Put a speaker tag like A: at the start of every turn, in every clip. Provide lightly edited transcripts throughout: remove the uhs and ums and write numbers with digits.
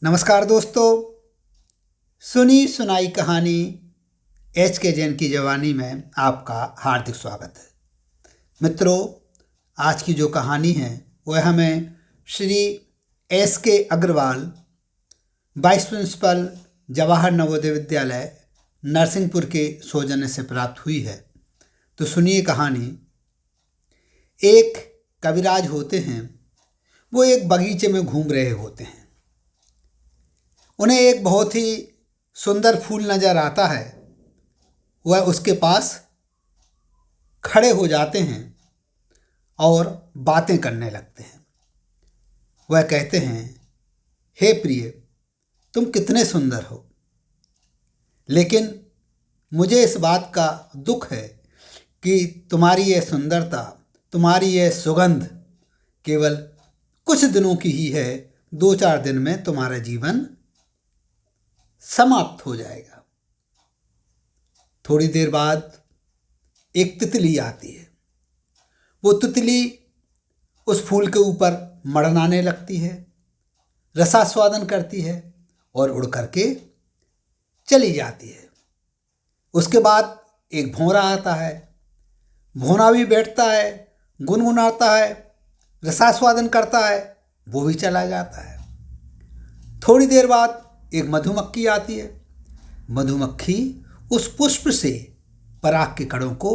A: नमस्कार दोस्तों, सुनी सुनाई कहानी एच.के. जैन की जवानी में आपका हार्दिक स्वागत है। मित्रों, आज की जो कहानी है वह हमें श्री एस.के. अग्रवाल, वाइस प्रिंसिपल, जवाहर नवोदय विद्यालय, नरसिंहपुर के सौजन्य से प्राप्त हुई है। तो सुनिए कहानी। एक कविराज होते हैं। वो एक बगीचे में घूम रहे होते हैं। उन्हें एक बहुत ही सुंदर फूल नज़र आता है। वह उसके पास खड़े हो जाते हैं और बातें करने लगते हैं। वह कहते हैं, हे प्रिय, तुम कितने सुंदर हो, लेकिन मुझे इस बात का दुख है कि तुम्हारी यह सुंदरता, तुम्हारी यह सुगंध केवल कुछ दिनों की ही है। 2-4 दिन में तुम्हारा जीवन समाप्त हो जाएगा। थोड़ी देर बाद एक तितली आती है। वो तितली उस फूल के ऊपर मड़नाने लगती है, रसास्वादन करती है और उड़ करके चली जाती है। उसके बाद एक भौंरा आता है। भौंरा भी बैठता है, गुनगुनाता है, रसास्वादन करता है, वो भी चला जाता है। थोड़ी देर बाद एक मधुमक्खी आती है। मधुमक्खी उस पुष्प से पराग के कणों को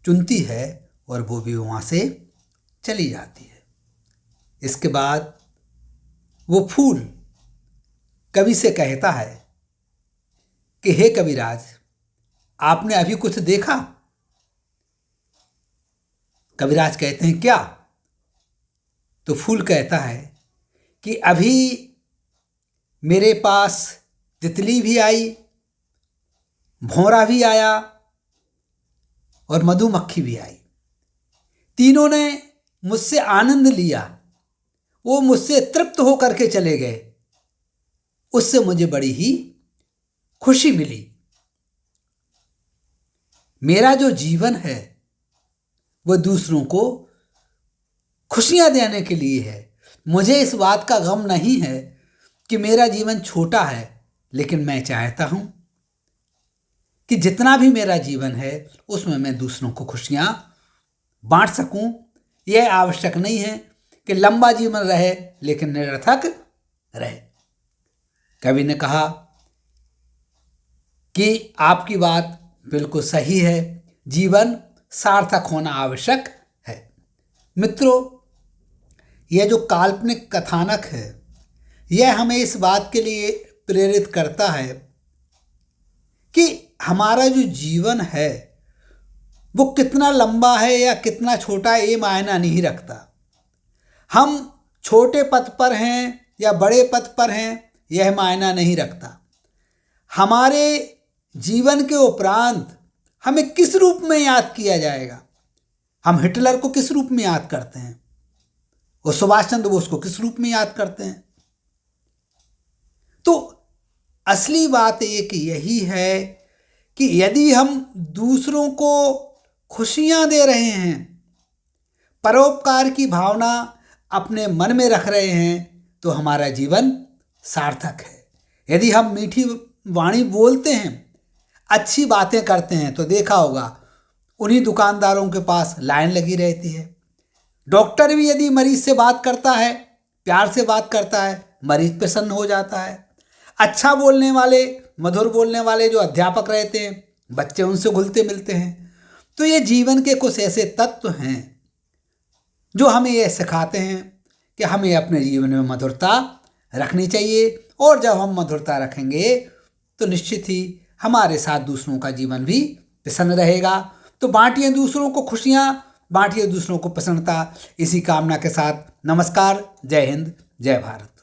A: चुनती है और वो भी वहाँ से चली जाती है। इसके बाद वो फूल कवि से कहता है कि हे कविराज, आपने अभी कुछ देखा? कविराज कहते हैं, क्या? तो फूल कहता है कि अभी मेरे पास तितली भी आई, भौंरा भी आया और मधुमक्खी भी आई। तीनों ने मुझसे आनंद लिया। वो मुझसे तृप्त होकर के चले गए। उससे मुझे बड़ी ही खुशी मिली। मेरा जो जीवन है वह दूसरों को खुशियां देने के लिए है। मुझे इस बात का गम नहीं है कि मेरा जीवन छोटा है, लेकिन मैं चाहता हूं कि जितना भी मेरा जीवन है उसमें मैं दूसरों को खुशियां बांट सकूं। यह आवश्यक नहीं है कि लंबा जीवन रहे लेकिन निरर्थक रहे। कवि ने कहा कि आपकी बात बिल्कुल सही है, जीवन सार्थक होना आवश्यक है। मित्रों, यह जो काल्पनिक कथानक है यह हमें इस बात के लिए प्रेरित करता है कि हमारा जो जीवन है वो कितना लंबा है या कितना छोटा है, ये मायना नहीं रखता। हम छोटे पद पर हैं या बड़े पद पर हैं, यह मायना नहीं रखता। हमारे जीवन के उपरांत हमें किस रूप में याद किया जाएगा। हम हिटलर को किस रूप में याद करते हैं और सुभाष चंद्र बोस को किस रूप में याद करते हैं। तो असली बात एक यही है कि यदि हम दूसरों को खुशियां दे रहे हैं, परोपकार की भावना अपने मन में रख रहे हैं, तो हमारा जीवन सार्थक है। यदि हम मीठी वाणी बोलते हैं, अच्छी बातें करते हैं, तो देखा होगा उन्हीं दुकानदारों के पास लाइन लगी रहती है। डॉक्टर भी यदि मरीज से बात करता है, प्यार से बात करता है, मरीज प्रसन्न हो जाता है। अच्छा बोलने वाले, मधुर बोलने वाले जो अध्यापक रहते हैं, बच्चे उनसे घुलते मिलते हैं। तो ये जीवन के कुछ ऐसे तत्व हैं जो हमें ये सिखाते हैं कि हमें अपने जीवन में मधुरता रखनी चाहिए, और जब हम मधुरता रखेंगे तो निश्चित ही हमारे साथ दूसरों का जीवन भी प्रसन्न रहेगा। तो बांटिए दूसरों को खुशियाँ, बांटिए दूसरों को प्रसन्नता। इसी कामना के साथ नमस्कार, जय हिंद, जय भारत।